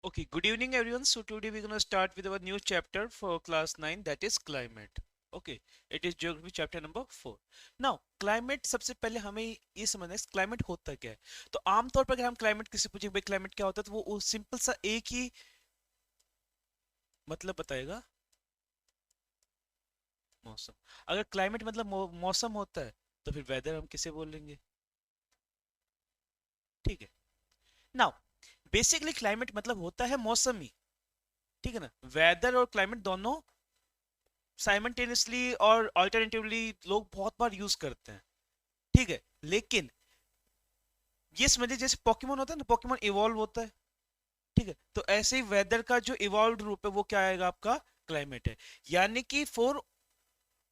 Okay, good evening everyone. So today we're gonna start with our new chapter for class 9, that is climate. Okay, it is geography chapter number 4. Now, climate सबसे पहले हमें ये समझना है climate होता क्या है। तो आमतौर पर अगर हम क्लाइमेट किसी पूछे भाई क्लाइमेट क्या होता है तो वो सिंपल सा एक ही मतलब बताएगा, मौसम। अगर क्लाइमेट मतलब मौसम होता है तो फिर वेदर हम किसे बोलेंगे। ठीक है। नाउ बेसिकली क्लाइमेट मतलब होता है मौसम ही। ठीक है ना, वेदर और क्लाइमेट दोनों साइमल्टेनियसली और अल्टरनेटिवली लोग बहुत बार यूज करते हैं। ठीक है, लेकिन ये समझिए जैसे पोकेमोन होता है ना, पोकेमोन इवॉल्व होता है। ठीक है, तो ऐसे ही वेदर का जो इवॉल्व रूप है वो क्या आएगा, आपका क्लाइमेट है। यानी कि फॉर,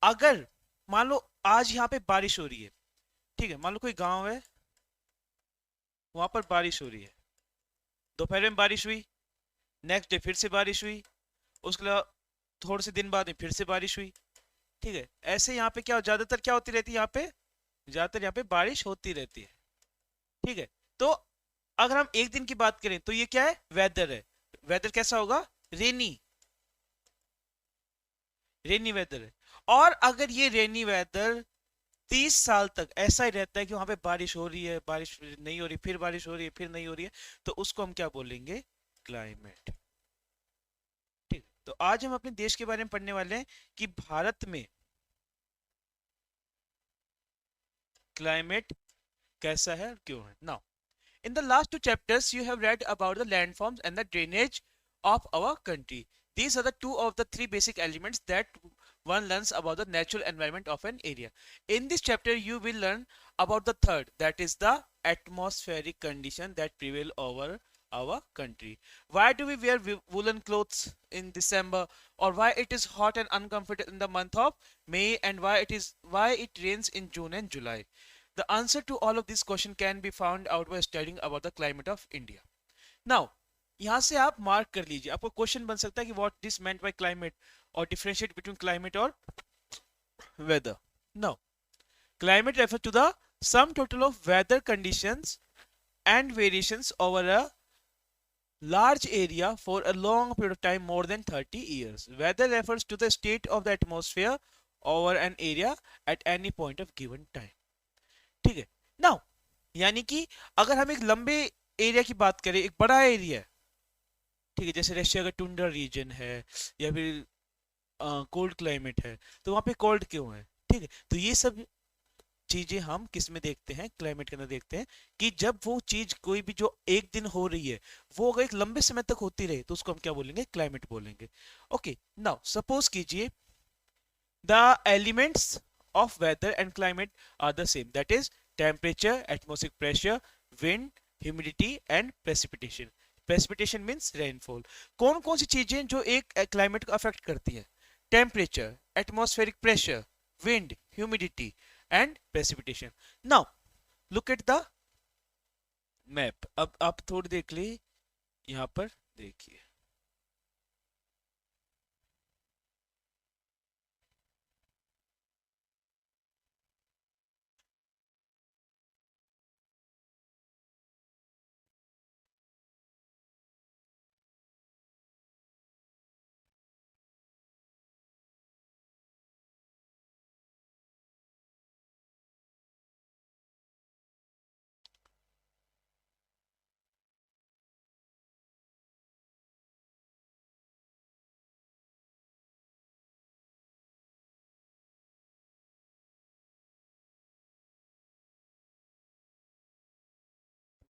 अगर मान लो आज यहाँ पे बारिश हो रही है। ठीक है, मान लो कोई गांव है, वहां पर बारिश हो रही है, दोपहर में बारिश हुई, नेक्स्ट डे फिर से बारिश हुई, उसके बाद थोड़े से दिन बाद में फिर से बारिश हुई। ठीक है, ऐसे यहाँ पे क्या ज्यादातर क्या होती रहती है, यहाँ पे ज्यादातर यहाँ पे बारिश होती रहती है। ठीक है, तो अगर हम एक दिन की बात करें तो ये क्या है, वेदर है। वेदर कैसा होगा, रेनी, रेनी वेदर है। और अगर ये रेनी वेदर 30 साल तक ऐसा ही रहता है कि वहां पे बारिश हो रही है, बारिश नहीं हो रही, फिर बारिश हो रही है, फिर नहीं हो रही है, तो उसको हम क्या बोलेंगे, क्लाइमेट। ठीक, तो आज हम अपने देश के बारे में पढ़ने वाले हैं कि भारत में क्लाइमेट कैसा है और क्यों है। Now in the last two chapters, you have read about the landforms and the drainage of our country. These are the two of the three basic elements that one learns about the natural environment of an area. In this chapter, you will learn about the third, that is the atmospheric condition that prevail over our country. Why do we wear woolen clothes in December, or why it is hot and uncomfortable in the month of May, and why it rains in June and July. The answer to all of these questions can be found out by studying about the climate of India. Now, यहाँ से आप mark कर लीजिए, आपको question बन सकता है कि what this meant by climate, और डिफरेंशिएट बिटवीन क्लाइमेट और weather. Now, climate refers to the sum total of weather conditions and variations over a large area for a long period of time more than 30 years. Weather refers to the state of the atmosphere over an area at any point of given time. ठीक है। Now यानी कि अगर हम एक लंबे area की बात करें, एक बड़ा एरिया है, ठीक है, जैसे रशिया का टुंड्रा रीजन है या फिर कोल्ड क्लाइमेट है, तो वहां पे कोल्ड क्यों है। ठीक है, तो ये सब चीजें हम किस में देखते हैं, क्लाइमेट के अंदर देखते हैं कि जब वो चीज कोई भी जो एक दिन हो रही है वो अगर एक लंबे समय तक होती रहे तो उसको हम क्या बोलेंगे, क्लाइमेट बोलेंगे। ओके, नाउ सपोज कीजिए the elements of weather and climate are the same, that is temperature, atmospheric pressure, wind, humidity and precipitation. Precipitation means rainfall. कौन कौन सी चीजें जो एक क्लाइमेट को अफेक्ट करती हैं, temperature, atmospheric pressure, wind, humidity and precipitation. Now look at the map. अब आप थोड़ी देख ली, यहाँ पर देखिए।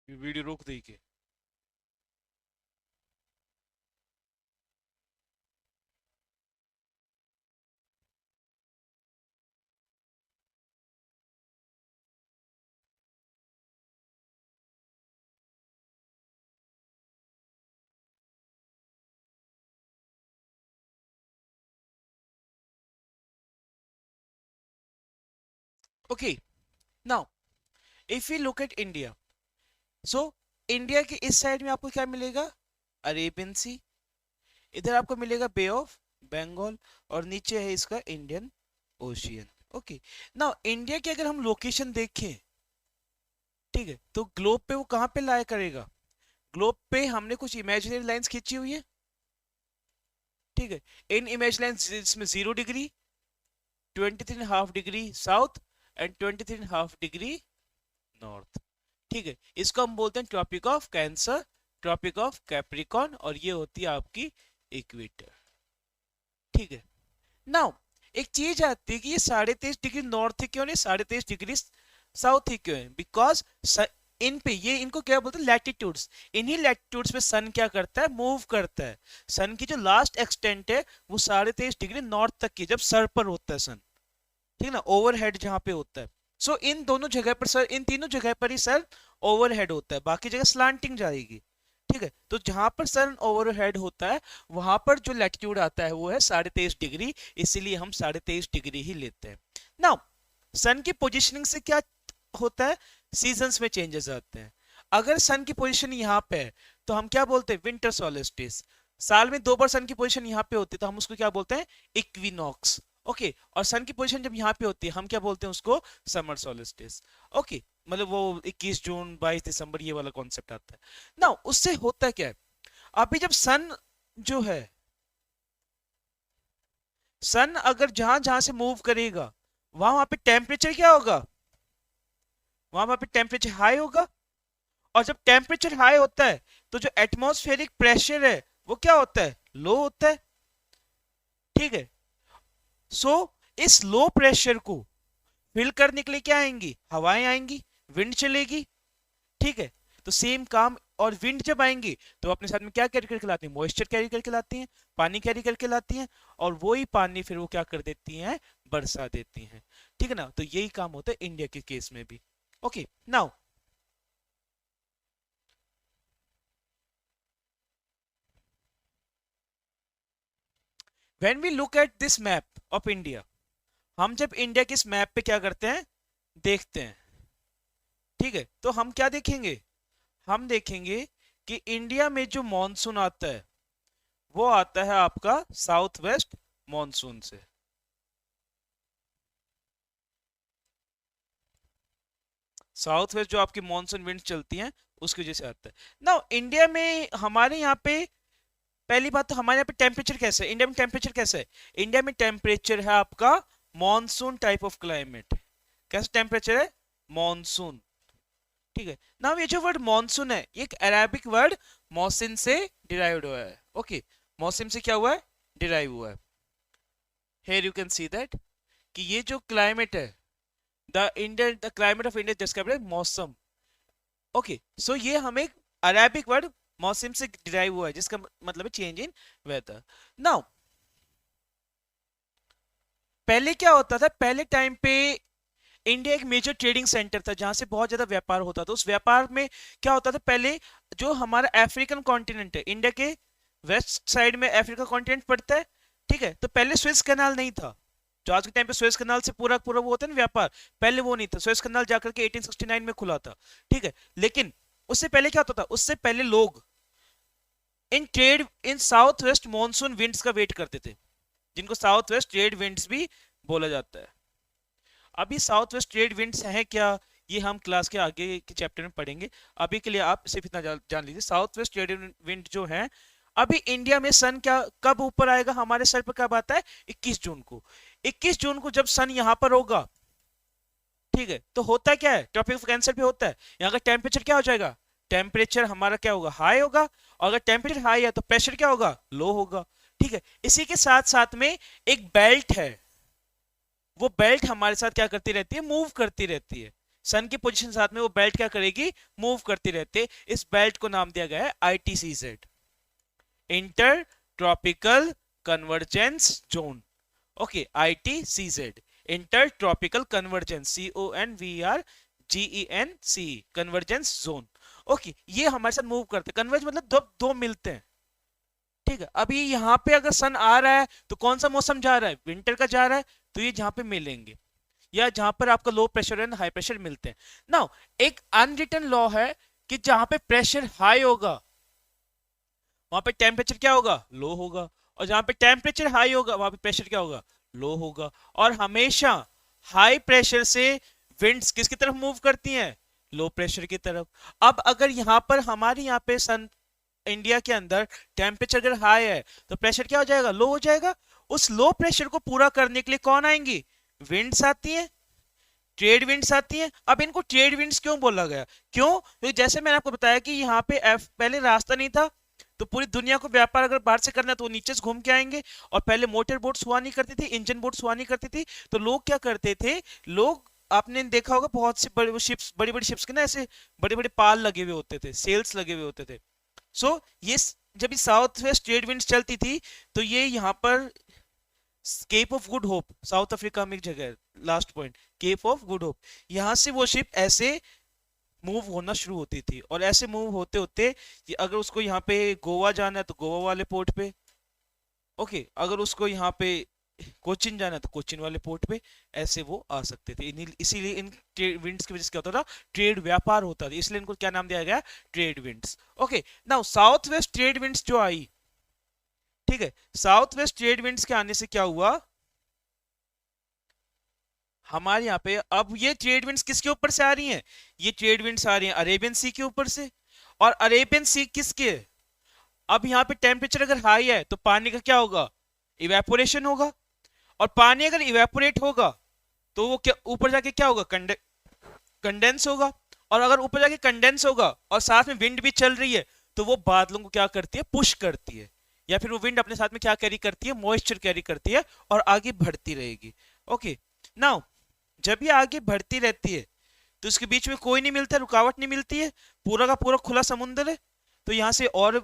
वीडियो रोक दी के। Okay, now if you look at India, so India के इस साइड में आपको क्या मिलेगा, अरेबियन सी, इधर आपको मिलेगा बे ऑफ बंगाल, और नीचे है इसका Indian ocean. Okay, now India की अगर हम लोकेशन देखें, ठीक है, तो ग्लोब पे वो कहाँ पे लाया करेगा, ग्लोब पे हमने कुछ इमेजिनरी लाइंस खींची हुई है, ठीक है। इन इमेजिनरी लाइंस इसमें 0 degree, 23.5 degree south and 23.5 degree north, ठीक है। इसको हम बोलते हैं tropic of cancer, tropic of capricorn, और ये होती है आपकी इक्वेटर, ठीक है। नाउ एक चीज आती है कि ये 23.5 डिग्री नॉर्थ ही क्यों नहीं, 23.5 डिग्री साउथ ही क्यों है, बिकॉज इन पे ये इनको क्या बोलते हैं लैटिट्यूड्स, इन्हीं लैटिट्यूड्स पे सन क्या करता है, मूव करता है। सन की जो लास्ट एक्सटेंट है वो 23.5 डिग्री नॉर्थ तक की, जब सर पर होता है सन, ठीक है ना, ओवरहेड जहां पे होता है। सो इन दोनों जगह पर सर, इन तीनों जगह पर ही सर ओवरहेड होता है, बाकी जगह स्लांटिंग जाएगी, ठीक है। तो जहां पर सन ओवरहेड होता है वहां पर जो लैटिट्यूड आता है वो है 23.5 डिग्री, इसीलिए हम 23.5 डिग्री ही लेते हैं। नाउ सन की पोजिशनिंग से क्या होता है, सीजन्स में चेंजेस आते हैं। अगर सन की पोजीशन यहाँ पे है तो हम क्या बोलते हैं, विंटर सोलिस्टिस। साल में 2 बार सन की पोजीशन यहाँ पे होती है तो हम उसको क्या बोलते हैं, इक्विनॉक्स, ओके। और सन की पोजीशन जब यहाँ पे होती है हम क्या बोलते हैं उसको, समर सोलिस्टिस, ओके। मतलब वो 21 जून 22 दिसंबर ये वाला कॉन्सेप्ट आता है ना। उससे होता क्या है, अभी जब सन जो है, सन अगर जहां जहां से मूव करेगा वहां वहां पे टेम्परेचर क्या होगा, वहां पे टेम्परेचर हाई होगा। और जब टेम्परेचर हाई होता है तो जो एटमॉस्फेरिक प्रेशर है वो क्या होता है, लो होता है, ठीक है। सो इस लो प्रेशर को फिल करने के लिए क्या आएंगी, हवाएं आएंगी, विंड चलेगी, ठीक है। तो सेम काम, और विंड जब आएंगी तो अपने साथ में क्या कैरी करके लाती हैं, मॉइस्चर कैरी करके लाती हैं, पानी कैरी करके लाती हैं, और वही पानी फिर वो क्या कर देती हैं, बरसा देती हैं, ठीक है ना। तो यही काम होता है इंडिया के केस में भी, okay. Now when we look at this map of India, हम जब इंडिया के इस मैप पे क्या करते हैं, देखते हैं, ठीक है। तो हम क्या देखेंगे, हम देखेंगे कि इंडिया में जो मॉनसून आता है वो आता है आपका साउथ वेस्ट मॉनसून से, साउथ वेस्ट जो आपकी मॉनसून विंड चलती हैं उसकी वजह से आता है ना। इंडिया में हमारे यहाँ पे पहली बात तो हमारे यहाँ पे टेम्परेचर कैसे है, इंडिया में टेम्परेचर कैसे है, इंडिया में टेम्परेचर है आपका मॉनसून टाइप ऑफ क्लाइमेट। कैसा टेम्परेचर है, मॉनसून, ठीक है ना। ये जो वर्ड मॉनसून है ये एक अरेबिक वर्ड मौसिन से डिराइव्ड हुआ है, ओके। मौसिम से क्या हुआ है, डिराइव हुआ है। Here you can see that कि ये जो क्लाइमेट है, the climate of India described as मौसम, ओके। सो ये हमें अरेबिक वर्ड मौसम से डिराइव हुआ है जिसका मतलब है चेंज इन वेदर। नाउ पहले क्या होता था, पहले टाइम पे इंडिया एक मेजर ट्रेडिंग सेंटर था जहां से बहुत ज्यादा व्यापार होता था। उस व्यापार में क्या होता था, पहले जो हमारा अफ्रीकन कॉन्टिनेंट है, इंडिया के वेस्ट साइड में अफ्रीका कॉन्टिनेंट पड़ता है, ठीक है। तो पहले स्विस कनाल नहीं था, जो आज के टाइम पे स्वेज कनाल से पूरा पूरा वो होता है ना व्यापार, पहले वो नहीं था। स्वेज कनाल जाकर के 1869 में खुला था, ठीक है। लेकिन उससे पहले क्या होता था, उससे पहले लोग in trade in south west monsoon winds का वेट करते थे, जिनको साउथ वेस्ट ट्रेड विंड्स भी बोला जाता है। अभी साउथ वेस्ट ट्रेड विंड्स हैं क्या, ये हम क्लास के आगे के चैप्टर में पढ़ेंगे। अभी के लिए आप सिर्फ इतना जान लीजिए, साउथ वेस्ट ट्रेड विंड जो है, अभी इंडिया में सन क्या कब ऊपर आएगा, हमारे सर पर कब आता है, 21 जून को। 21 जून को जब सन यहां पर होगा, ठीक है, तो होता क्या है, ट्रॉपिक ऑफ कैंसर पे होता है, यहाँ का टेम्परेचर क्या हो जाएगा, टेम्परेचर हमारा क्या होगा, हाई होगा। और अगर टेम्परेचर हाई है तो प्रेशर क्या होगा, लो होगा, ठीक है। इसी के साथ साथ में एक बेल्ट है, वो बेल्ट हमारे साथ क्या करती रहती है, मूव करती रहती है। सन की पोजीशन साथ में वो बेल्ट क्या करेगी, मूव करती रहती है। इस बेल्ट को नाम दिया गया है ITCZ, inter tropical convergence zone, okay. ITCZ, inter tropical convergence, CONVERGENC, convergence zone, okay. ये हमारे साथ मूव करते हैं, कन्वर्ज मतलब दो मिलते हैं, ठीक है। अभी यहाँ पे अगर सन आ रहा है तो कौन सा मौसम जा रहा है, विंटर का जा रहा है, तो ये जहां पे मिलेंगे, या जहां पर आपका low pressure and high pressure मिलते हैं। नाउ एक अनरिटन लॉ है कि जहां पे प्रेशर हाई होगा वहां पे टेम्परेचर क्या होगा, लो होगा, और जहां पे टेम्परेचर हाई होगा वहां पे प्रेशर क्या होगा, लो होगा। और हमेशा हाई प्रेशर से विंड्स किसकी तरफ मूव करती हैं, लो प्रेशर की तरफ। अब अगर यहाँ पर हमारे यहाँ पे सन इंडिया के अंदर टेम्परेचर अगर हाई है तो प्रेशर क्या हो जाएगा, लो हो जाएगा। उस लो प्रेशर को पूरा करने के लिए कौन आएंगी, विंड्स आती है, ट्रेड विंड्स आती हैं। अब इनको ट्रेड विंड्स क्यों बोला गया, क्यों, क्योंकि जैसे मैंने आपको बताया कि यहाँ पे पहले रास्ता नहीं था, तो पूरी दुनिया को व्यापार अगर बाहर से करना है तो वो नीचे से घूम के आएंगे। और पहले मोटर बोट्स हुआ नहीं करती थी, इंजन बोट्स हुआ नहीं करती थी, तो लोग क्या करते थे, लोग, आपने देखा होगा बहुत सी बड़ी शिप्स, बड़ी बड़ी शिप्स के ना ऐसे बड़े बड़े पाल लगे हुए होते थे, सेल्स लगे हुए होते थे। सो ये जब साउथ वेस्ट ट्रेड विंड्स चलती थी तो ये यहाँ पर cape of good hope, South Africa में एक जगह है, last point cape of good hope, यहां से वो शिप ऐसे मूव होना शुरू होती थी। और ऐसे मूव होते होते कि अगर उसको यहाँ पे गोवा जाना है तो गोवा वाले पोर्ट पे, ओके, अगर उसको यहाँ पे कोचिन जाना है तो कोचिन वाले पोर्ट पे, ऐसे वो आ सकते थे। इसीलिए इन विंड्स की वजह से क्या होता था, ट्रेड व्यापार होता था, इसलिए इनको क्या नाम दिया गया, trade winds. Okay, now south west trade winds जो आई, ठीक है, साउथ वेस्ट ट्रेड विंड्स के आने से क्या हुआ, हमारे यहाँ पे अब ये ट्रेड विंड्स किसके ऊपर से आ रही हैं, ये ट्रेड विंड्स आ रही हैं अरेबियन सी के ऊपर से। और अरेबियन सी किसके, अब यहाँ पे टेम्परेचर अगर हाई है तो पानी का क्या होगा, इवेपोरेशन होगा। और पानी अगर इवेपोरेट होगा तो वो क्या ऊपर जाके क्या होगा, कंडेंस होगा। और अगर ऊपर जाके कंडेंस होगा और साथ में विंड भी चल रही है तो वो बादलों को क्या करती है, पुश करती है, या फिर वो विंड अपने साथ में क्या कैरी करती है, मॉइस्चर कैरी करती है और आगे बढ़ती रहेगी। ओके, नाउ जब ये आगे बढ़ती रहती है तो इसके बीच में कोई नहीं मिलता, रुकावट नहीं मिलती है, पूरा का पूरा खुला समुद्र है, तो यहां से और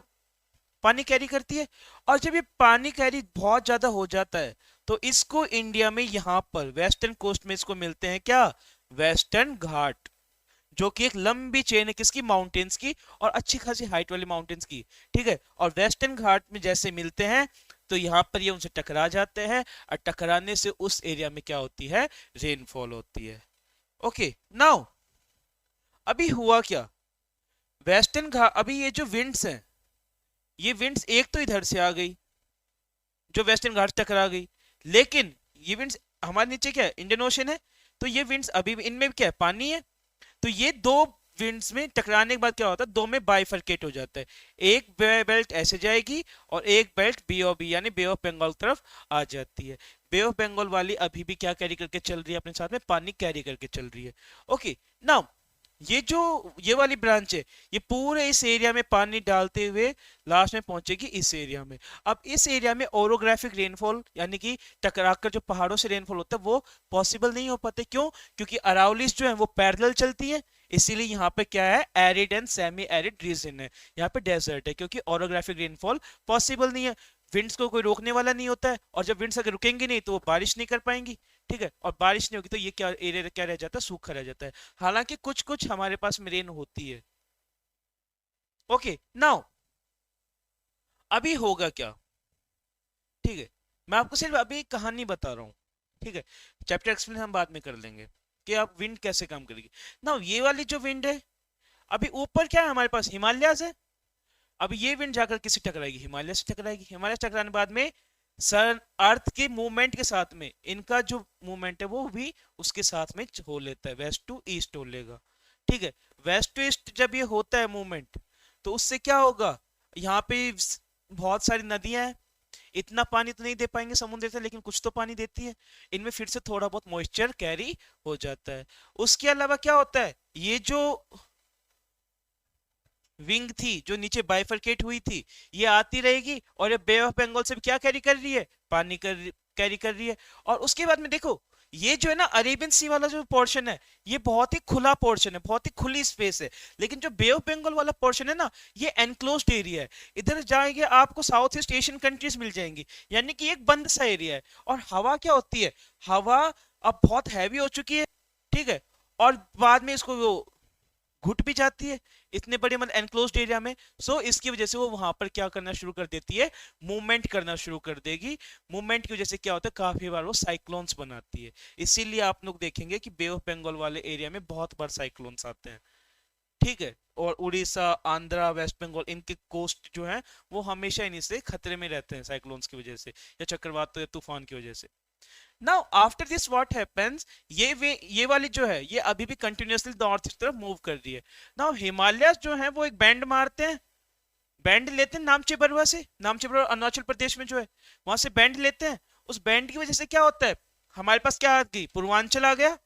पानी कैरी करती है। और जब ये पानी कैरी बहुत ज्यादा हो जाता है तो इसको इंडिया में यहां पर वेस्टर्न कोस्ट में इसको मिलते हैं क्या, वेस्टर्न घाट, जो कि एक लंबी चेन है किसकी, माउंटेन्स की, और अच्छी खासी हाइट वाली माउंटेन्स की, ठीक है। और वेस्टर्न घाट में जैसे मिलते हैं तो यहाँ पर ये उनसे टकरा जाते हैं, और टकराने से उस एरिया में क्या होती है, रेनफॉल होती है। ओके, नाउ अभी हुआ क्या, वेस्टर्न घाट, अभी ये जो विंड्स हैं, ये विंड्स एक तो इधर से आ गई जो वेस्टर्न घाट से टकरा गई, लेकिन ये विंड्स हमारे नीचे क्या है, इंडियन ओशन है, तो ये विंड्स अभी इनमें क्या है, पानी है, तो ये दो विंड्स में टकराने के बाद क्या होता है, दो में बाइफरकेट हो जाता है, एक बेल्ट ऐसे जाएगी और एक बेल्ट बीओबी यानी बे ऑफ बंगाल तरफ आ जाती है। बे ऑफ बंगाल वाली अभी भी क्या कैरी करके चल रही है, अपने साथ में पानी कैरी करके चल रही है। ओके, नाउ ये जो ये वाली ब्रांच है ये पूरे इस एरिया में पानी डालते हुए लास्ट में पहुंचेगी इस एरिया में। अब इस एरिया में ओरोग्राफिक रेनफॉल यानी कि टकराकर जो पहाड़ों से रेनफॉल होता है वो पॉसिबल नहीं हो पाते, क्यों, क्योंकि अरावलीज जो है वो पैरेलल चलती है, इसीलिए यहाँ पे क्या है, arid and semi arid region है, यहाँ पे डेजर्ट है, क्योंकि ओरोग्राफिक रेनफॉल पॉसिबल नहीं है, विंड्स को कोई रोकने वाला नहीं होता है, और जब विंड्स अगर रुकेंगी नहीं तो वो बारिश नहीं कर पाएंगी, ठीक है, और बारिश नहीं होगी तो ये क्या एरिया क्या रह जाता है, सूखा रह जाता है। हालांकि कुछ कुछ हमारे पास में रेन होती है। ओके, नाउ अभी होगा क्या, ठीक है, मैं आपको सिर्फ अभी एक कहानी बता रहा हूँ, ठीक है, चैप्टर एक्सप्लेन हम बाद में कर लेंगे कि आप विंड कैसे काम करेगी। नाउ ये वाली जो विंड है, अभी ऊपर क्या है हमारे पास, हिमालय है, अब ये विंड जाकर किसी टकराएगी, हिमालय से टकराएगी, हिमालय से टकराने बाद में सन अर्थ के मूवमेंट के साथ में इनका जो मूवमेंट है वो भी उसके साथ में हो लेता है, वेस्ट टू ईस्ट हो लेगा, ठीक है। वेस्ट टू ईस्ट जब ये होता है मूवमेंट तो उससे क्या होगा, यहाँ पे बहुत सारी नदियां हैं, इतना पानी तो नहीं दे पाएंगे समुद्र से, लेकिन कुछ तो पानी देती है, इनमें फिर से थोड़ा बहुत मॉइस्चर कैरी हो जाता है। उसके अलावा क्या होता है, ये जो विंग थी जो नीचे बाइफरकेट हुई थी ये आती रहेगी, और ये बे ऑफ बंगाल से भी क्या कैरी कर रही है, पानी कैरी कर रही है। और उसके बाद में देखो ये जो है ना अरेबियन सी वाला जो पोर्शन है ये बहुत ही खुला पोर्शन है, बहुत ही खुली स्पेस है, लेकिन जो बे ऑफ बंगाल वाला पोर्शन है ना ये एनक्लोज्ड एरिया है, इधर जाएंगे आपको साउथ ईस्ट एशियन कंट्रीज मिल जाएंगी, यानी कि एक बंद सा एरिया है। और हवा क्या होती है, हवा अब बहुत हैवी हो चुकी है, ठीक है, और बाद में इसको वो घुट भी जाती है इतने बड़े मतलब एनक्लोज्ड एरिया में। सो इसकी वजह से वो वहां पर क्या करना शुरू कर देती है, मूवमेंट करना शुरू कर देगी। मूवमेंट की वजह से क्या होता है, काफी बार वो साइक्लोन्स बनाती है, इसीलिए आप लोग देखेंगे कि बे ऑफ बंगाल वाले एरिया में बहुत बार साइक्लोन्स आते हैं, ठीक है। और उड़ीसा, आंध्रा, वेस्ट बंगाल इनके कोस्ट जो है वो हमेशा इन्हीं से खतरे में रहते हैं साइक्लोन्स की वजह से या चक्रवात या तूफान की वजह से। Now after this what happens, ये वाली जो है ये अभी भी कंटिन्यूअसली नॉर्थ की तरफ मूव कर रही है. नाउ हिमालय जो है वो एक बैंड मारते हैं, बैंड लेते हैं नामचे बरवा से. नामचे बरवा अरुणाचल प्रदेश में जो है वहां से बैंड लेते हैं. उस बैंड की वजह से क्या होता है, हमारे पास क्या आ गई, पूर्वांचल आ गया.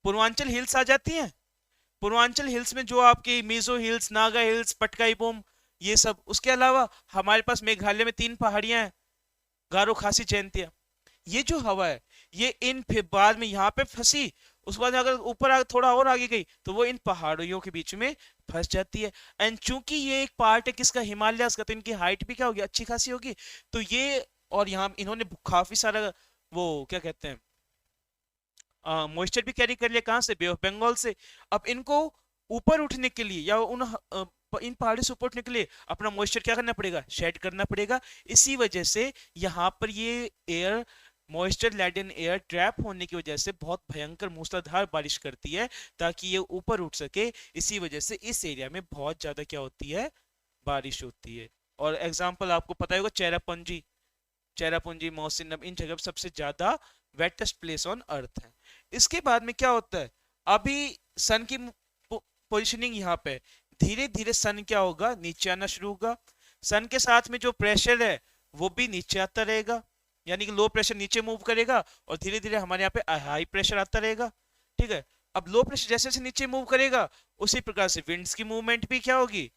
पूर्वांचल हिल्स आ जाती हैं. पूर्वांचल हिल्स में जो आपकी मिजो हिल्स, नागा हिल्स, पटकाई बोम, ये सब. उसके अलावा हमारे पास मेघालय में 3 पहाड़ियां हैं, गारो, खासी, जयंतिया. ये जो हवा है ये इन फिर बाद में यहाँ पे फंसी, उसके बाद अगर ऊपर थोड़ा और आगे गई तो वो इन पहाड़ियों के बीच में फंस जाती है. एंड चूंकि ये एक पार्ट है किसका, हिमालय का, तो इनकी हाइट भी क्या होगी, अच्छी खासी होगी. तो ये, और यहाँ इन्होंने काफी सारा वो क्या कहते हैं मॉइस्चर भी कैरी कर लिया, कहाँ से, बे ऑफ बंगाल से. अब इनको ऊपर उठने के लिए या इन पहाड़ों से ऊपर उठने के लिए अपना मॉइस्चर क्या करना पड़ेगा, शेड करना पड़ेगा. इसी वजह से यहाँ पर ये air, moisture laden air trap होने की वजह से बहुत भयंकर मूसलाधार बारिश करती है ताकि ये ऊपर उठ सके. इसी वजह से इस एरिया में बहुत ज्यादा क्या होती है, बारिश होती है. और एग्जाम्पल आपको पता होगा, चेरापूंजी, चेरापूंजी, मौसिनराम, इन जगह सबसे ज्यादा वेटेस्ट प्लेस ऑन अर्थ है. इसके बाद में क्या होता है, अभी सन की पोजिशनिंग यहाँ पे, धीरे धीरे सन क्या होगा, नीचे आना शुरू होगा. सन के साथ में जो प्रेशर है वो भी नीचे आता रहेगा, यानी कि लो प्रेशर नीचे मूव करेगा और धीरे धीरे हमारे यहाँ पे हाई प्रेशर आता रहेगा. ठीक है. अब लो प्रेशर जैसे जैसे नीचे मूव करेगा उसी प्रकार से विंड्स की मूवमेंट भी क्या होगी,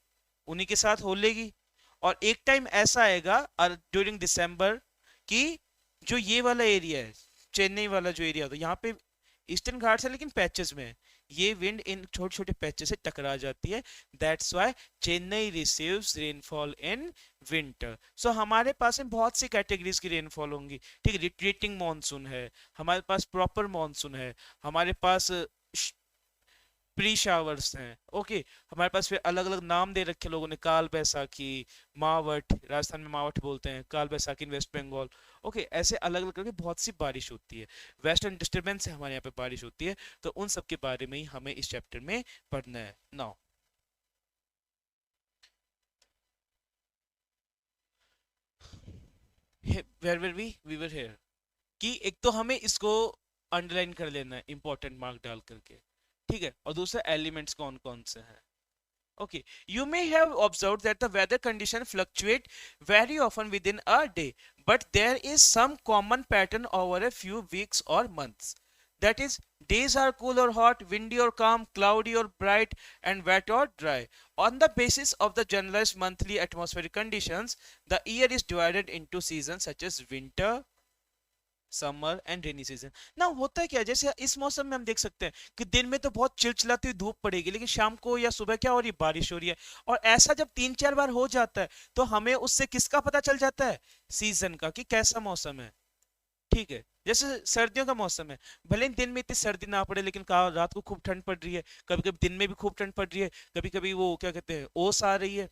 उन्हीं के साथ हो लेगी. और एक टाइम ऐसा आएगा ड्यूरिंग दिसंबर कि जो ये वाला एरिया है, चेन्नई वाला जो एरिया होता है, यहाँ पे ईस्टर्न घाट्स है लेकिन पैचेस में है, ये विंड इन छोटे छोटे पैचेस से टकरा जाती है. That's why Chennai receives rainfall in winter. So हमारे पास में बहुत सी कैटेगरीज की रेनफॉल होंगी. ठीक है, रिट्रीटिंग मॉनसून है, हमारे पास प्रॉपर मॉनसून है, हमारे पास प्री शावर्स हैं. ओके, हमारे पास फिर अलग अलग नाम दे रखे लोगों ने, काल बैसाखी, मावट, राजस्थान में मावट बोलते हैं, काल बैसाखी इन वेस्ट बंगाल. ओके, ऐसे अलग अलग करके बहुत सी बारिश होती है. वेस्टर्न डिस्टर्बेंस से हमारे यहाँ पे बारिश होती है. तो उन सब के बारे में ही हमें इस चैप्टर में पढ़ना है. Now where were we were here, कि एक तो हमें इसको अंडरलाइन कर लेना है इंपॉर्टेंट मार्क डाल करके. ठीक है, और दूसरा एलिमेंट्स कौन कौन से हैं. Okay, you may have observed that the weather conditions fluctuate very often within a day, but there is some common pattern over a few weeks or months. That is, days are cool or hot, windy or calm, cloudy or bright, and wet or dry. On the basis of the generalized monthly atmospheric conditions, the year is divided into seasons such as winter, summer and rainy season. ना होता है क्या, जैसे इस मौसम में हम देख सकते हैं कि दिन में तो बहुत चिलचिलाती हुई धूप पड़ेगी लेकिन शाम को या सुबह क्या हो रही है, बारिश हो रही है. और ऐसा जब 3-4 बार हो जाता है तो हमें उससे किसका पता चल जाता है, सीजन का, कि कैसा मौसम है. ठीक है, जैसे सर्दियों का मौसम है, भले ही दिन में इतनी सर्दी ना पड़े लेकिन रात को खूब ठंड पड़ रही है, कभी कभी दिन में भी खूब ठंड पड़ रही है, कभी कभी वो क्या कहते हैं ओस आ रही है,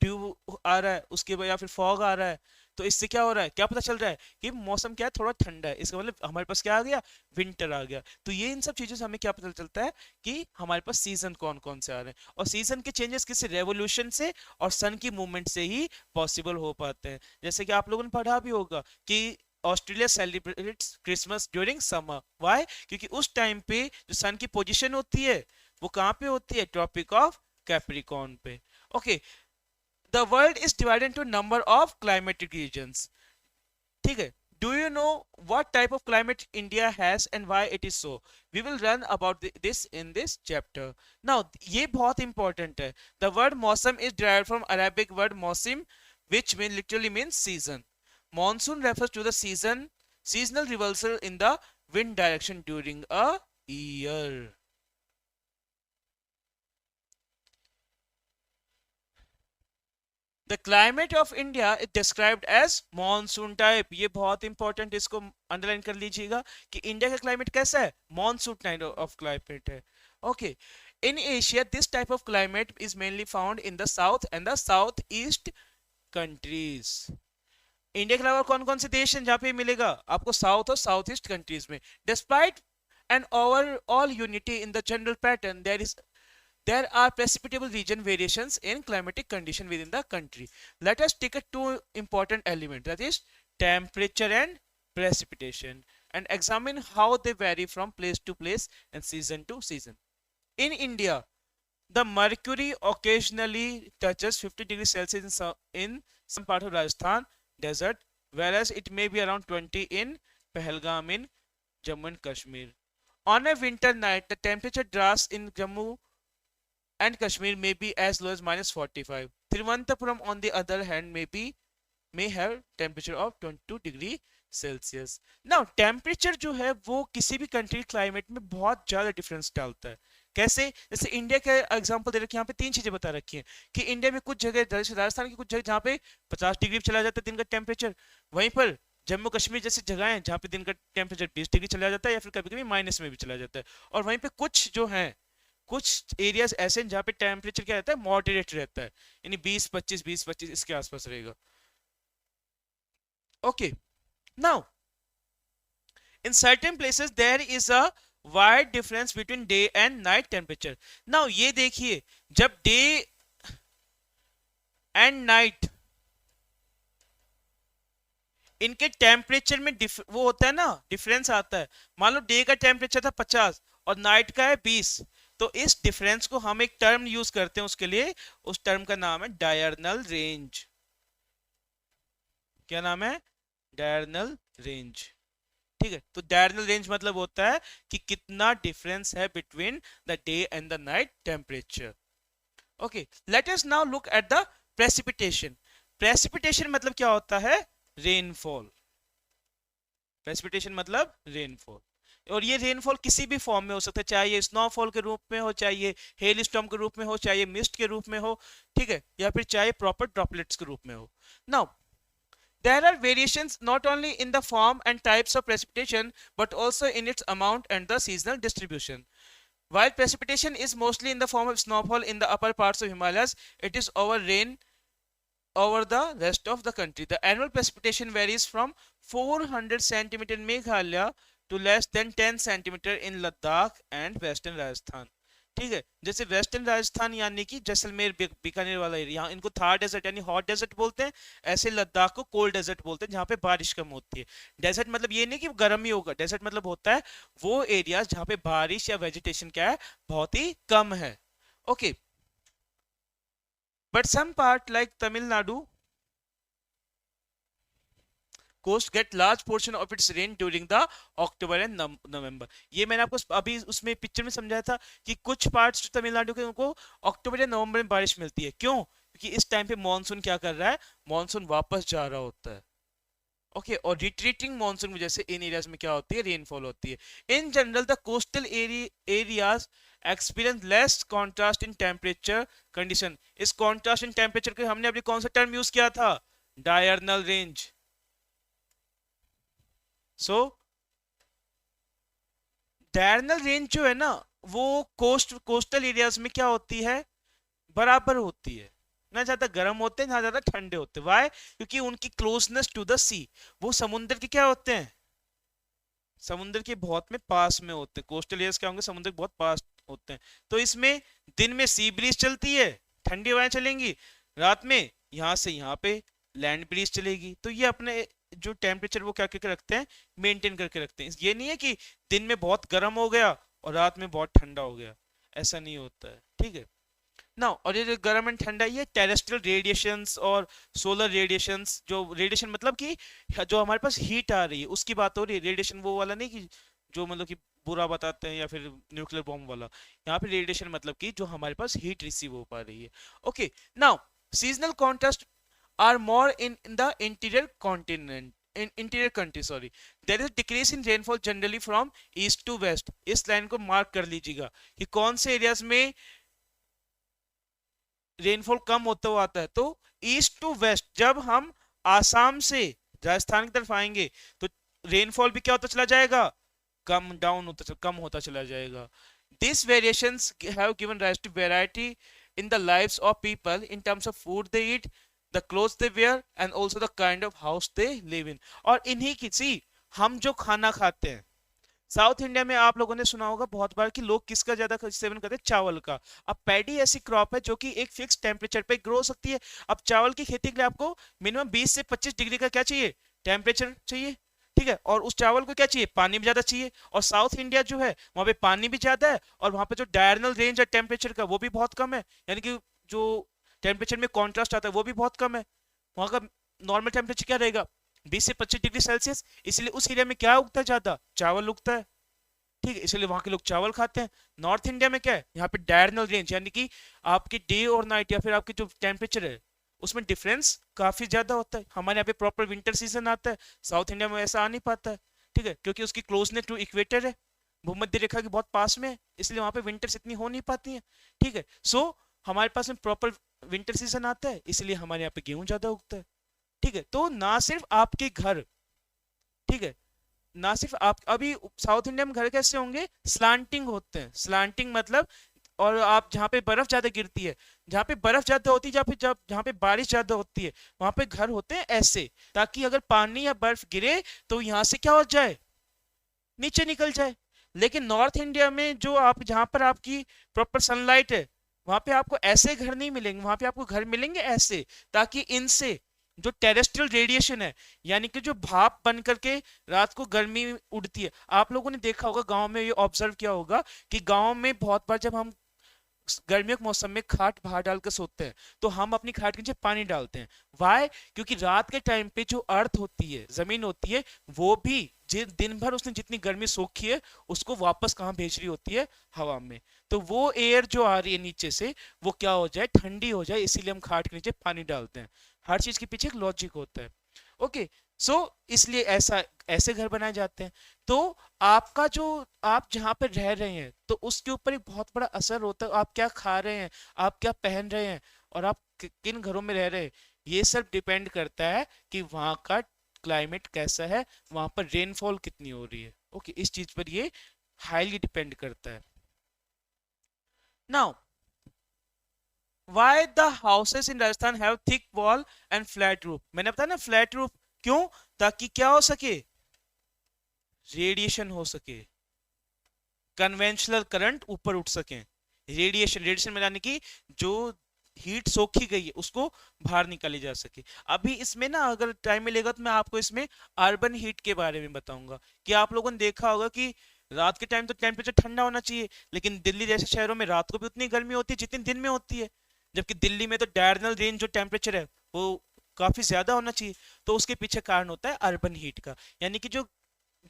ड्यू आ रहा है, उसके बाद या फिर फॉग आ रहा है. तो इससे क्या हो रहा है, क्या पता चल रहा है कि मौसम क्या है, थोड़ा ठंडा है. इसका मतलब हमारे पास क्या आ गया, विंटर आ गया. तो ये इन सब चीजों से हमें क्या पता चलता है कि हमारे पास सीजन कौन कौन से आ रहे हैं. और सीजन के चेंजेस किसी रेवोल्यूशन से और सन की मूवमेंट से ही पॉसिबल हो पाते हैं. जैसे कि आप लोगों ने पढ़ा भी होगा कि Australia celebrates Christmas during summer. Why, क्योंकि उस टाइम पे जो सन की पोजीशन होती है वो कहाँ पे होती है, ट्रॉपिक ऑफ कैप्रिकॉर्न पे. Okay, the world is divided into number of climatic regions. ठीक है, do you know what type of climate India has and why it is so? We will learn about this in this chapter. Now ये बहुत important है. The word मौसम is derived from Arabic word मौसिम, which literally means season. Monsoon refers to the seasonal reversal in the wind direction during a year. The climate of India is described as monsoon type. ये बहुत important, इसको underline कर लीजिएगा कि India का climate कैसा है, monsoon type of climate है. Okay, in Asia this type of climate is mainly found in the south and the south east countries. India के अलावा कौन कौन से देश हैं जहां पे मिलेगा आपको, साउथ और साउथ ईस्ट कंट्रीज में. Despite an overall unity in the general pattern, there are precipitable region variations in climatic condition within the country. Let us take a two important elements, that is temperature and precipitation and examine how they vary from place to place and season to season. In India, the mercury occasionally touches 50 degrees Celsius in some part of Rajasthan desert, whereas it may be around 20 in Pahalgam in Jammu and Kashmir. On a winter night, the temperature drops in Jammu and Kashmir may be as low as -45. Thiruvananthapuram, on the other hand, may have temperature of 22 degree Celsius. Now temperature जो है वो किसी भी country climate में बहुत ज्यादा difference डालता है. कैसे? जैसे इंडिया का एग्जांपल दे रखे हैं, यहाँ पे तीन चीजें बता रखी हैं कि इंडिया में कुछ जगह, राजस्थान की कुछ जगह जहाँ पे 50 डिग्री चला जाता है दिन का टेम्परेचर, वहीं पर जम्मू कश्मीर जैसी जगह है जहाँ पे दिन का टेम्परेचर 20 डिग्री चला जाता है या फिर कभी कभी माइनस में भी चला जाता है. और वहीं पे कुछ जो है, कुछ एरियाज ऐसे हैं जहाँ पे टेम्परेचर क्या रहता है, मॉडरेट रहता है, यानी 20-25 इसके आसपास रहेगा. Okay, now in certain places there is a wide difference between day and night temperature. Now ये देखिए, जब day and night इनके टेम्परेचर में वो होता है ना, डिफरेंस आता है. मान लो डे का टेम्परेचर था 50 और नाइट का है 20, तो इस डिफरेंस को हम एक टर्म यूज करते हैं उसके लिए. उस टर्म का नाम है डायरनल रेंज. क्या नाम है? Diurnal range. ठीक है, तो डायरनल रेंज मतलब होता है कि कितना डिफरेंस है between the day and the night temperature. Okay, let us now look at the precipitation. Precipitation मतलब क्या होता है? रेनफॉल. प्रेसिपिटेशन मतलब रेनफॉल. और ये रेनफॉल किसी भी फॉर्म में हो सकता है, चाहे ये स्नोफॉल के रूप में हो, चाहे ये हेल स्टॉर्म के रूप में हो, चाहे ये मिस्ट के रूप में हो, ठीक है, या फिर चाहे प्रॉपर ड्रॉपलेट्स के रूप में हो. Now there are variations not only in the form and types of precipitation but also in its amount and the seasonal distribution. While precipitation is mostly in the form of snowfall in the upper parts of Himalayas, it is over rain over the rest of the country. The annual precipitation varies from 400 cm in Meghalaya to less than 10 cm in Ladakh and western Rajasthan. ठीक है, जैसे western Rajasthan यानी कि जैसलमेर बीकानेर वाला area, यहाँ इनको Thar desert यानी hot desert बोलते हैं. ऐसे लद्दाख को कोल्ड डेजर्ट बोलते हैं जहाँ पे बारिश कम होती है. डेजर्ट मतलब ये नहीं कि गर्म ही होगा, डेजर्ट मतलब होता है वो एरिया जहाँ पे बारिश या वेजिटेशन क्या है, बहुत ही कम है. Okay, but some part like Tamil Nadu coast get large portion of its rain during the October and November. ये मैंने आपको अभी उसमें पिक्चर में समझाया था कि कुछ पार्ट्स तमिलनाडु के उनको अक्टूबर या नवंबर में बारिश मिलती है. क्यों? क्योंकि इस टाइम पे मॉनसून क्या कर रहा है, मॉनसून वापस जा रहा होता है. ओके, और रिट्रीटिंग मॉनसून की वजह से इन एरियाज में क्या होती है, रेनफॉल होती है. In general the coastal areas experience less contrast in temperature condition. इस कॉन्ट्रास्ट इन टेम्परेचर के हमने अभी कौन सा टर्म यूज किया था? Diurnal range. So diurnal range जो है ना, वो कोस्टल एरियाज में क्या होती है, बराबर होती है. ना ज्यादा गर्म होते हैं ना ज्यादा ठंडे होते हैं. वाई? क्योंकि उनकी क्लोजनेस टू द सी, वो समुद्र के क्या होते हैं, समुद्र के बहुत में पास में होते हैं. कोस्टल एरियाज क्या होंगे, समुद्र के बहुत पास होते हैं. तो इसमें दिन में सी ब्रीज चलती है, ठंडी हवाएं चलेंगी. रात में यहाँ से यहाँ पे लैंड ब्रीज चलेगी. तो ये अपने जो टेम्परेचर वो क्या करके रखते हैं, मेंटेन करके रखते हैं. ये नहीं है कि दिन में बहुत गर्म हो गया और रात में बहुत ठंडा हो गया, ऐसा नहीं होता है. ठीक है ना. और ये जो गर्म एंड ठंडा, ये टेरेस्ट्रियल रेडिएशंस और सोलर रेडिएशंस, जो रेडिएशन मतलब कि जो हमारे पास हीट आ रही है उसकी बात हो रही है. रेडिएशन वो वाला नहीं कि जो मतलब कि बुरा बताते हैं या फिर न्यूक्लियर बॉम्ब वाला. यहाँ पे रेडिएशन मतलब कि जो हमारे पास हीट रिसीव हो पा रही है. Okay, now seasonal contrast are more in the interior continent, in interior country, sorry. There is a decrease in rainfall generally from east to west. इस लाइन को मार्क कर लीजिएगा कि कौन से एरियाज में रेनफॉल कम होता हुआ आता है. तो ईस्ट टू वेस्ट, जब हम आसाम से राजस्थान की तरफ आएंगे तो रेनफॉल भी क्या होता चला जाएगा, कम होता चला जाएगा. These variations have given rise to variety in the lives of people in terms of food they eat, the clothes they wear and also the kind of house they live in. और इन्हीं की सी हम जो खाना खाते हैं, south India में आप लोगों ने सुना होगा बहुत बार कि लोग किसका ज्यादा सेवन करते हैं, चावल का. अब पैडी ऐसी क्रॉप है जो कि एक फिक्स टेम्परेचर पे ग्रो हो सकती है. अब चावल की खेती के लिए आपको मिनिमम 20 से 25 डिग्री का क्या चाहिए, टेम्परेचर चाहिए. ठीक है, और उस चावल को क्या चाहिए, पानी भी ज्यादा चाहिए। और साउथ इंडिया जो है वहां पे पानी भी ज्यादा है, और वहां पे जो डायरनल रेंज है टेम्परेचर का वो भी बहुत कम है, यानी कि जो टेम्परेचर में कॉन्ट्रास्ट आता है वो भी बहुत कम है। वहां का नॉर्मल टेम्परेचर क्या रहेगा, 20 से 25 डिग्री सेल्सियस। इसलिए उस एरिया में क्या उगता है, ज्यादा चावल उगता है। ठीक है, इसलिए वहां के लोग चावल खाते हैं। नॉर्थ इंडिया में क्या है, यहाँ पे डायरनल रेंज, यानी कि आपकी डे और नाइट या फिर आपकी जो टेम्परेचर है उसमें डिफरेंस काफी ज्यादा होता है। हमारे यहाँ पे प्रॉपर विंटर सीजन आता है, साउथ इंडिया में ऐसा आ नहीं पाता है। ठीक है, क्योंकि उसकी क्लोजनेस टू इक्वेटर है, भूमध्य रेखा के बहुत पास में है, इसलिए वहां पे विंटर्स इतनी हो नहीं पाती है। ठीक है, सो हमारे पास में प्रॉपर विंटर सीजन आता है, इसलिए हमारे यहाँ पे गेहूं ज्यादा उगता है। ठीक है, तो ना सिर्फ आपके घर, ठीक है, ना सिर्फ आप, अभी साउथ इंडिया में घर कैसे होंगे, स्लांटिंग होते हैं। स्लांटिंग मतलब, और आप जहाँ पे बर्फ ज्यादा गिरती है, जहाँ पे बर्फ ज्यादा होती है, जहाँ पे बारिश ज्यादा होती है, वहां पे घर होते हैं ऐसे, ताकि अगर पानी या बर्फ गिरे तो यहाँ से क्या हो जाए, नीचे निकल जाए। लेकिन नॉर्थ इंडिया में जो आप, जहां पर आपकी प्रॉपर सनलाइट है, वहां पे आपको ऐसे घर नहीं मिलेंगे, वहां पे आपको घर मिलेंगे ऐसे, ताकि इनसे जो टेरेस्ट्रियल रेडिएशन है, यानी कि जो भाप बन करके रात को गर्मी उड़ती है। आप लोगों ने देखा होगा गांव में, ये ऑब्जर्व किया होगा कि गांव में बहुत बार जब हम गर्मियों के मौसम में खाट बाहर डालकर सोते हैं, तो हम अपनी खाट के नीचे पानी डालते हैं। वाई, क्योंकि रात के टाइम पे जो अर्थ होती है, जमीन होती है, वो भी दिन भर उसने जितनी गर्मी सोखी है उसको वापस कहाँ भेज रही होती है, हवा में। तो वो एयर जो आ रही है नीचे से, वो क्या हो जाए, ठंडी हो जाए, इसीलिए हम खाट के नीचे पानी डालते हैं। हर चीज के पीछे एक लॉजिक होता है। ओके, सो इसलिए ऐसा, ऐसे घर बनाए जाते हैं। तो आपका जो, आप जहाँ पे रह रहे हैं, तो उसके ऊपर एक बहुत बड़ा असर होता है। आप क्या खा रहे हैं, आप क्या पहन रहे हैं, और आप किन घरों में रह रहे हैं, ये सब डिपेंड करता है कि वहाँ का क्लाइमेट कैसा है, वहाँ पर रेनफॉल कितनी हो रही है। ओके, इस चीज पर ये हाईली डिपेंड करता है। Now, why the houses in Rajasthan have thick wall and flat roof? मैंने बताया ना फ्लैट रूफ, क्यों, ताकि क्या हो सके, रेडिएशन हो सके, कन्वेंशनल करंट ऊपर उठ सके। रेडिएशन, रेडिएशन में यानी कि जो हीट सोखी गई है उसको बाहर निकाली जा सके। अभी इसमें ना, अगर टाइम मिलेगा तो मैं आपको इसमें अर्बन हीट के बारे में बताऊंगा। कि आप लोगों ने देखा होगा कि रात के टाइम तो टेम्परेचर ठंडा होना चाहिए, लेकिन दिल्ली जैसे शहरों में रात को भी उतनी गर्मी होती है जितनी दिन में होती है। जबकि दिल्ली में तो डायरनल रेंज जो टेम्परेचर है वो काफी ज्यादा होना चाहिए। तो उसके पीछे कारण होता है अर्बन हीट का, यानी कि जो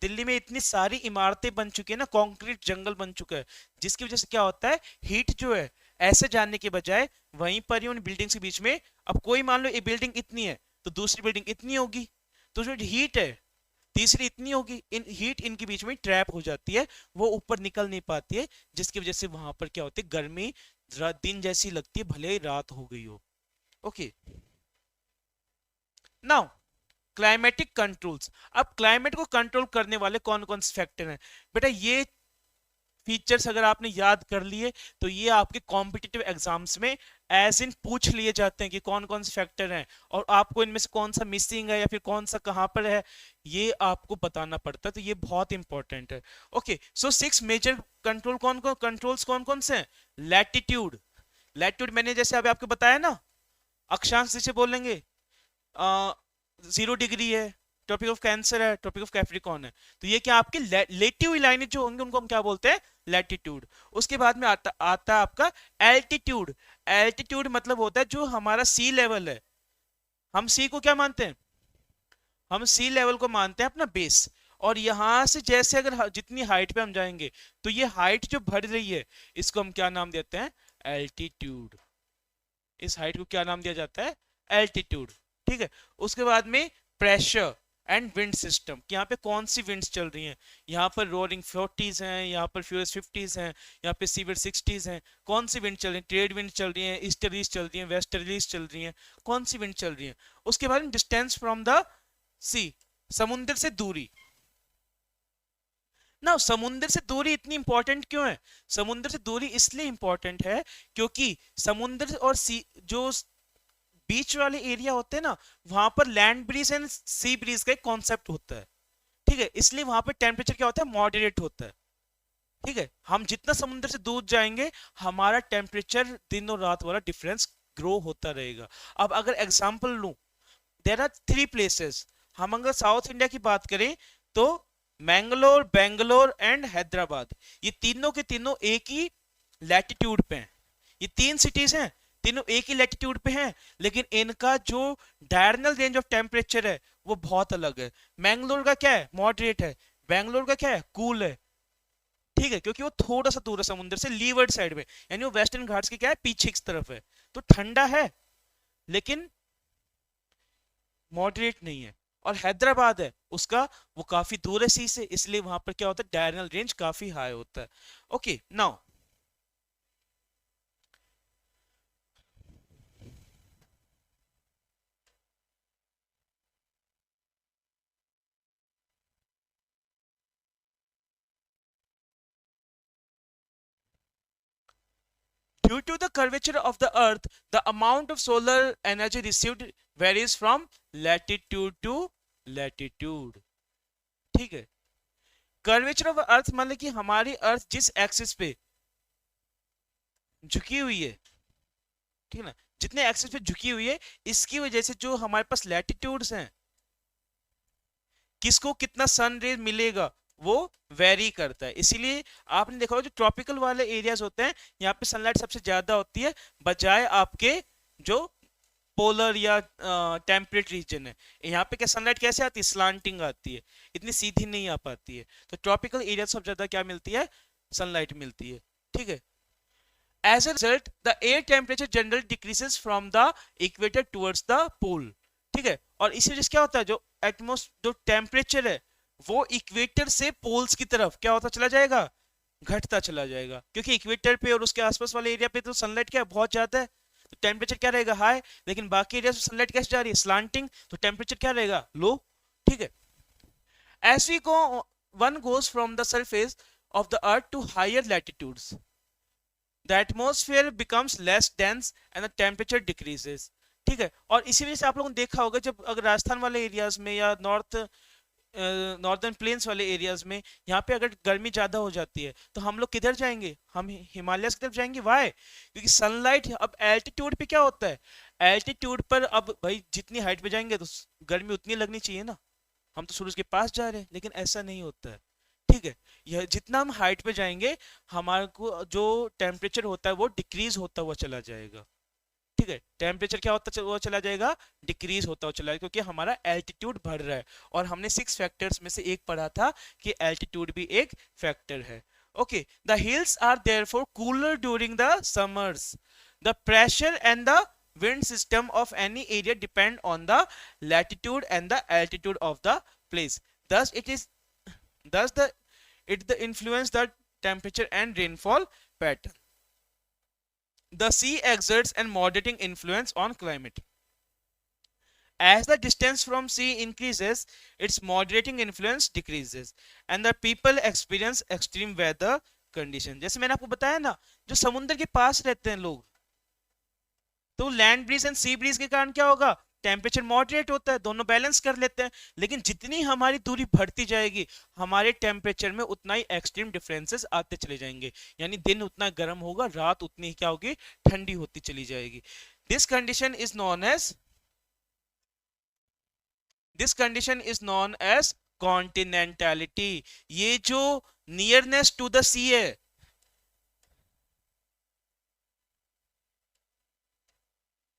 दिल्ली में इतनी सारी इमारतें बन चुकी है ना, कंक्रीट जंगल बन चुका है, जिसकी वजह से क्या होता है, हीट जो है ऐसे जाने के बजाय वहीं पर ही उन बिल्डिंग्स के बीच में, अब कोई मान लो ये बिल्डिंग इतनी है तो दूसरी बिल्डिंग इतनी होगी, तो जो हीट है तीसरी इतनी होगी, इन हीट इनके बीच में ट्रैप हो जाती है, वो ऊपर निकल नहीं पाती है, जिसकी वजह से वहां पर क्या होती है, गर्मी दिन जैसी लगती है भले ही रात हो गई हो। Okay, now climatic controls. अब क्लाइमेट को कंट्रोल करने वाले कौन कौन से फैक्टर हैं बेटा, ये फीचर्स अगर आपने याद कर लिए तो ये आपके कॉम्पिटिटिव एग्जाम्स में एज इन पूछ लिए जाते हैं कि कौन कौन से फैक्टर हैं, और आपको इनमें से कौन सा मिसिंग है या फिर कौन सा कहां पर है, ये आपको बताना पड़ता है। तो ये बहुत इंपॉर्टेंट है। ओके, सो 6 मेजर कंट्रोल, कौन कौन से हैं, लैटिट्यूड। लैटिट्यूड मैंने जैसे अभी आपको बताया ना, अक्षांश जिसे बोलेंगे 0 डिग्री है, ट्रॉपिक ऑफ कैंसर है, ट्रॉपिक ऑफ कैप्रिकॉर्न है। तो ये क्या आपके लेटिव लाइनें जो होंगी उनको हम क्या बोलते हैं, लैटिट्यूड। उसके बाद में आता है आपका एल्टीट्यूड। एल्टीट्यूड मतलब होता है जो हमारा सी लेवल है, हम सी को क्या मानते हैं, हम सी लेवल को मानते हैं अपना बेस। और यहां से जैसे अगर जितनी हाइट पे हम जाएंगे तो ये हाइट जो बढ़ रही है इसको हम क्या नाम देते हैं, एल्टीट्यूड। इस हाइट को क्या नाम दिया जाता है, एल्टीट्यूड। ठीक है, उसके बाद में प्रेशर एंड विंड सिस्टम, कि यहाँ पे कौन सी विंड्स चल रही हैं, यहाँ पर रोरिंग 40s हैं, यहाँ पर फ्यूरियस 50s हैं, यहाँ पे सीवियर 60s हैं। कौन सी विंड चल रही है, ट्रेड विंड चल रही है, ईस्टर्लीज चल रही है, वेस्टर्लीज चल रही है, कौन सी विंड चल रही है। उसके बाद में डिस्टेंस फ्रॉम द सी, समुद्र से दूरी। ना समुद्र से दूरी इतनी इंपॉर्टेंट क्यों है, समुद्र से दूरी इसलिए इंपॉर्टेंट है क्योंकि समुद्र और सी जो बीच वाले एरिया होते हैं ना, वहां पर land breeze and sea breeze का एक कॉन्सेप्ट होता है। ठीक है, इसलिए वहां पर टेम्परेचर क्या होता है, मॉडरेट होता है। ठीक है, हम जितना समुद्र से दूर जाएंगे हमारा टेम्परेचर दिन और रात वाला डिफरेंस ग्रो होता रहेगा। अब अगर एग्जांपल लूं, देयर आर 3 प्लेसेस। हम अगर साउथ इंडिया की बात करें तो मैंगलोर, बेंगलोर एंड हैदराबाद, ये तीनों के तीनों एक ही लैटिट्यूड पे हैं। ये तीन सिटीज हैं, तीनों एक ही लैटिट्यूड पे हैं, लेकिन इनका जो डायरनल रेंज ऑफ टेम्परेचर है वो बहुत अलग है। मैंगलोर का क्या है, मॉडरेट है। बेंगलोर का क्या है, कूल है। ठीक है, क्योंकि वो थोड़ा सा दूर है समुद्र से, लीवर्ड साइड में, यानी वो वेस्टर्न घाट्स की क्या है, पीछे की तरफ है, तो ठंडा है लेकिन मॉडरेट नहीं है। और हैदराबाद है उसका, वो काफी दूर है सी से, इसलिए वहां पर क्या होता है, डायरनल रेंज काफी हाई होता है। Okay now, due to the curvature of the earth, the amount of solar energy received varies from latitude to latitude। ठीक है, कर्वेचर ऑफ अर्थ मतलब कि हमारी अर्थ जिस एक्सिस पे झुकी हुई है, ठीक है ना, जितने एक्सिस पे झुकी हुई है, इसकी वजह से जो हमारे पास लैटिट्यूड्स हैं, किसको कितना सन रे मिलेगा वो वेरी करता है। इसीलिए आपने देखा होगा जो ट्रॉपिकल वाले एरियाज होते हैं, यहाँ पे सनलाइट सबसे ज्यादा होती है, बजाय आपके जो पोलर या टेम्परेट रीजन है। यहाँ पे क्या सनलाइट कैसे आती है, स्लांटिंग आती है, इतनी सीधी नहीं आ पाती है। तो ट्रॉपिकल एरिया सबसे ज्यादा क्या मिलती है, सनलाइट मिलती है। ठीक है, as a result the air temperature generally decreases from the equator towards the pole। ठीक है, और इसी वजह से क्या होता है, जो जो टेम्परेचर है वो इक्वेटर से पोल्स की तरफ क्या होता चला जाएगा, घटता चला जाएगा, क्योंकि इक्वेटर पे और उसके आसपास वाले एरिया पे तो सनलाइट क्या है, बहुत ज्यादा है, तो टेम्परेचर क्या रहेगा, हाई। लेकिन बाकी एरिया में सनलाइट कैसे जा रही है, स्लांटिंग, तो टेम्परेचर क्या रहेगा, लो। ठीक है, as we go, one goes from the surface of the earth to higher latitudes, the atmosphere becomes less dense and the temperature decreases। ठीक है, और इसी वजह से आप लोगों ने देखा होगा, जब अगर राजस्थान वाले एरियाज में या नॉर्दर्न प्लेन्स वाले एरियाज में यहाँ पे अगर गर्मी ज्यादा हो जाती है, तो हम लोग किधर जाएंगे, हम हिमालय की तरफ जाएंगे। वाई, क्योंकि सनलाइट अब एल्टीट्यूड पे क्या होता है, एल्टीट्यूड पर अब भाई जितनी हाइट पे जाएंगे तो गर्मी उतनी लगनी चाहिए ना, हम तो सूरज के पास जा रहे हैं, लेकिन ऐसा नहीं होता है। ठीक है, यह जितना हम हाइट पे जाएंगे, हमारे को जो टेम्परेचर होता है वो डिक्रीज होता हुआ चला जाएगा। ठीक है, टेम्परेचर क्या होता हुआ चला जाएगा, डिक्रीज होता हुआ चला जाएगा, क्योंकि हमारा एल्टीट्यूड बढ़ रहा है। और हमने 6 फैक्टर्स में से एक पढ़ा था कि एल्टीट्यूड भी एक फैक्टर है। Okay, the hills are therefore cooler during the summers, the pressure and the wind system of any area depend on the latitude and the altitude of the place, thus it influence the temperature and rainfall pattern. The sea exerts a moderating influence on climate. As the distance from sea increases, its moderating influence decreases and the people experience extreme weather condition। जैसे मैंने आपको बताया ना, जो समुद्र के पास रहते हैं लोग, तो land breeze and sea breeze के कारण क्या होगा, टेम्परेचर मॉडरेट होता है, दोनों बैलेंस कर लेते हैं। लेकिन जितनी हमारी दूरी बढ़ती जाएगी, हमारे टेम्परेचर में उतना ही एक्सट्रीम डिफरेंसेस आते चले जाएंगे, यानी दिन उतना गर्म होगा, रात उतनी ही क्या होगी, ठंडी होती चली जाएगी। This condition is known as continentality. ये जो नियरनेस टू द सी है,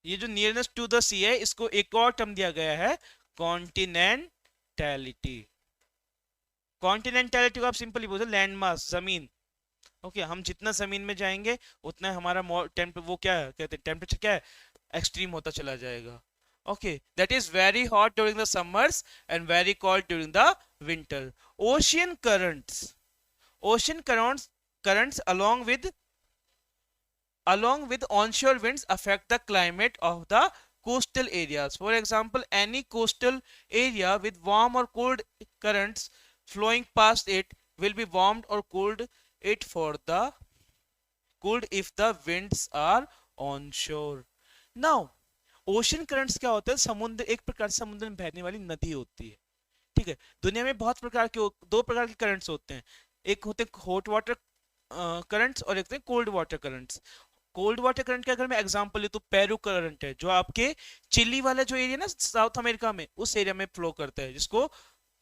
ये जो नियरनेस टू द सी है, इसको एक और टर्म दिया गया है, कॉन्टिनेंटैलिटी। कॉन्टिनेंटैलिटी को आप सिंपली बोलते हैं लैंड मास, जमीन। ओके, हम जितना जमीन में जाएंगे उतना हमारा वो क्या है, कहते हैं टेम्परेचर क्या है, एक्सट्रीम होता चला जाएगा। Okay, that is very hot during the summers and very cold during the winter. Ocean currents along with onshore winds affect the climate of the coastal areas। For example, any coastal area with warm or cold currents flowing past it will be warmed or cooled if the winds are onshore। Now, ocean currents क्या होता है, समुद्र, एक प्रकार से समुद्र में बहने वाली नदी होती है। ठीक है, दुनिया में बहुत प्रकार के, दो प्रकार के करंट्स होते हैं, एक होते हैं हॉट वाटर करंट्स और एक होते हैं cold water currents. Cold water current का अगर मैं एग्जांपल ले तो पेरू करंट है, जो आपके चिली वाला जो एरिया ना साउथ अमेरिका में, उस एरिया में फ्लो करता है, जिसको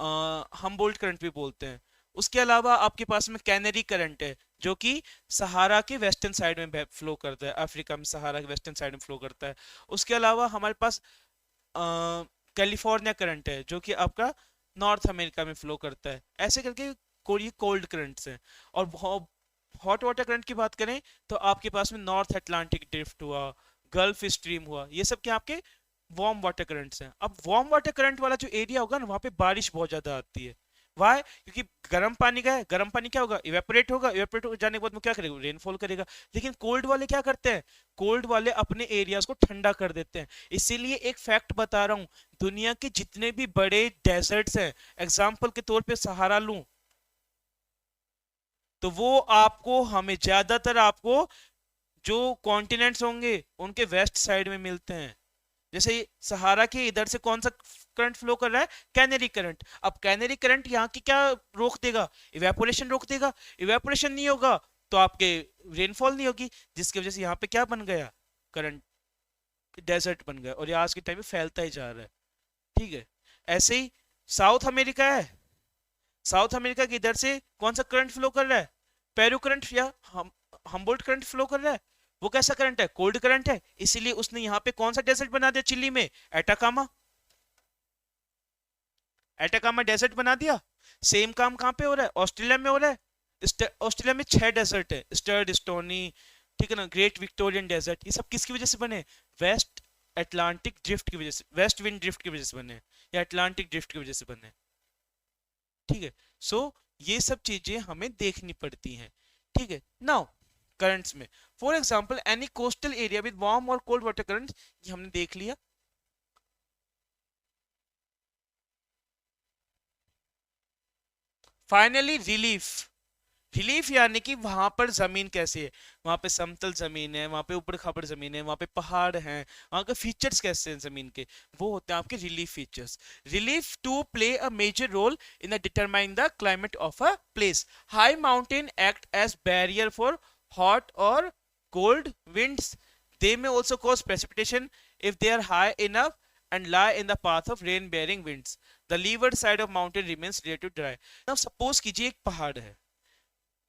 हम्बोल्ट करंट भी बोलते हैं। उसके अलावा आपके पास में कैनरी करंट है, जो कि सहारा के वेस्टर्न साइड में फ्लो करता है, अफ्रीका में सहारा के वेस्टर्न साइड में फ्लो करता है। उसके अलावा हमारे पास कैलिफोर्निया करंट है, जो कि आपका नॉर्थ अमेरिका में फ्लो करता है। ऐसे करके ये कोल्ड करंट्स हैं। और हॉट वाटर करंट की बात करें तो आपके पास में नॉर्थ अटलांटिक ड्रिफ्ट हुआ, गल्फ स्ट्रीम हुआ, ये सब क्या आपके वार्म वाटर करंट्स हैं। अब वार्म वाटर करंट वाला जो एरिया होगा ना, वहां पे बारिश बहुत ज्यादा आती है। वाई? क्योंकि गर्म पानी का है, गर्म पानी क्या होगा, इवेपोरेट होगा, इवेपोरेट हो जाने के बाद में क्या करेगा, रेनफॉल करेगा। लेकिन कोल्ड वाले क्या करते हैं, कोल्ड वाले अपने एरियाज को ठंडा कर देते हैं। इसीलिए एक फैक्ट बता रहा हूं, दुनिया के जितने भी बड़े डेजर्ट्स हैं, एग्जाम्पल के तौर पे सहारा लूं, तो वो आपको हमें ज्यादातर आपको जो कॉन्टिनेंट्स होंगे उनके वेस्ट साइड में मिलते हैं। जैसे सहारा के इधर से कौन सा करंट फ्लो कर रहा है, कैनरी करंट। अब कैनरी करंट यहाँ की क्या रोक देगा, इवेपोरेशन रोक देगा। इवेपोरेशन नहीं होगा तो आपके रेनफॉल नहीं होगी, जिसकी वजह से यहाँ पे क्या बन गया, करंट डेजर्ट बन गया, और ये आज के टाइम में फैलता ही जा रहा है। ठीक है। ऐसे ही साउथ अमेरिका है, साउथ अमेरिका के इधर से कौन सा करंट फ्लो कर रहा है, पेरू करंट या हम्बोल्ट करंट फ्लो कर रहा है। वो कैसा करंट है, कोल्ड करंट है। इसीलिए उसने यहाँ पे कौन सा डेजर्ट बना दिया चिली में, एटाकामा। एटाकामा डेजर्ट बना दिया। सेम काम कहाँ पे हो रहा है, ऑस्ट्रेलिया में हो रहा है। ऑस्ट्रेलिया में 6 डेजर्ट है, स्टर्ड, स्टोनी, ठीक है ना, ग्रेट विक्टोरियन डेजर्ट। ये सब किसकी वजह से बने, वेस्ट अटलांटिक ड्रिफ्ट की वजह से, वेस्ट विंड ड्रिफ्ट की वजह से बने, या अटलांटिक ड्रिफ्ट की वजह से बने। ठीक है। सो ये सब चीजें हमें देखनी पड़ती हैं। ठीक है। नाउ करंट्स में, for example any coastal area with warm और कोल्ड वाटर करंट्स, ये हमने देख लिया। फाइनली रिलीफ, रिलीफ यानी कि वहां पर जमीन कैसी है, वहां पे समतल जमीन है, वहां पे ऊबड़ खाबड़ जमीन है, वहां पे पहाड़ हैं, वहां के फीचर्स कैसे हैं जमीन के, वो होते हैं आपके relief features. Relief to play a major role in the determine the climate of a place. High mountain act as barrier for hot और cold winds. They may also cause precipitation if they are high enough and lie in the path of rain bearing winds. The leeward side of mountain remains relatively dry. Now suppose कीजिए एक पहाड़ है।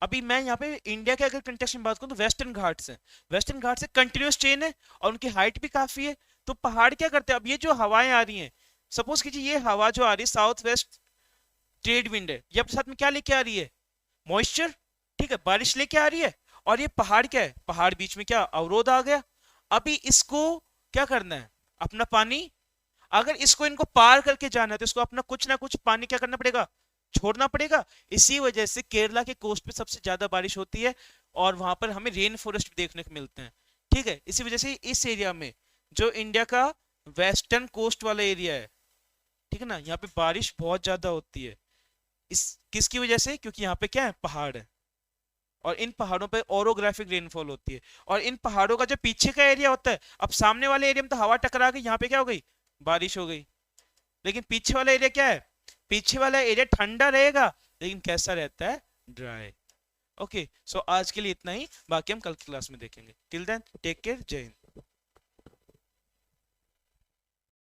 अभी मैं यहाँ पे India के अगर कंटेक्स्ट में बात करूँ तो वेस्टर्न घाट्स हैं, वेस्टर्न घाट से कंटिन्यूस चेन है और उनकी हाइट भी काफी है। तो पहाड़ क्या करते हैं, अब ये जो हवाएं आ रही हैं, सपोज कीजिए ये हवा जो आ रही है साउथ वेस्ट ट्रेड विंड है, ये अपने साथ में क्या लेके आ रही है, मॉइस्चर। ठीक है, बारिश लेके आ रही है। और ये पहाड़ क्या है, पहाड़ बीच में क्या अवरोध आ गया। अभी इसको क्या करना है, अपना पानी, अगर इसको इनको पार करके जाना है तो इसको अपना कुछ ना कुछ पानी क्या करना पड़ेगा, छोड़ना पड़ेगा। इसी वजह से केरला के कोस्ट पे सबसे ज्यादा बारिश होती है और वहां पर हमें रेन फॉरेस्ट देखने को मिलते हैं। ठीक है, इसी वजह से इस एरिया में जो इंडिया का वेस्टर्न कोस्ट वाला एरिया है, ठीक है ना, यहाँ पे बारिश बहुत ज्यादा होती है। इस किसकी वजह से, क्योंकि यहाँ पे क्या है, पहाड़ है और इन पहाड़ों पे ओरोग्राफिक रेनफॉल होती है। और इन पहाड़ों का जो पीछे का एरिया होता है, अब सामने वाले एरिया में तो हवा टकरा गई, यहाँ पे क्या हो गई, बारिश हो गई। लेकिन पीछे वाला एरिया क्या है, पीछे वाला एरिया ठंडा रहेगा लेकिन कैसा रहता है, ड्राई। ओके, सो आज के लिए इतना ही, बाकी हम कल की क्लास में देखेंगे। टिल देन टेक केयर, जय हिंद।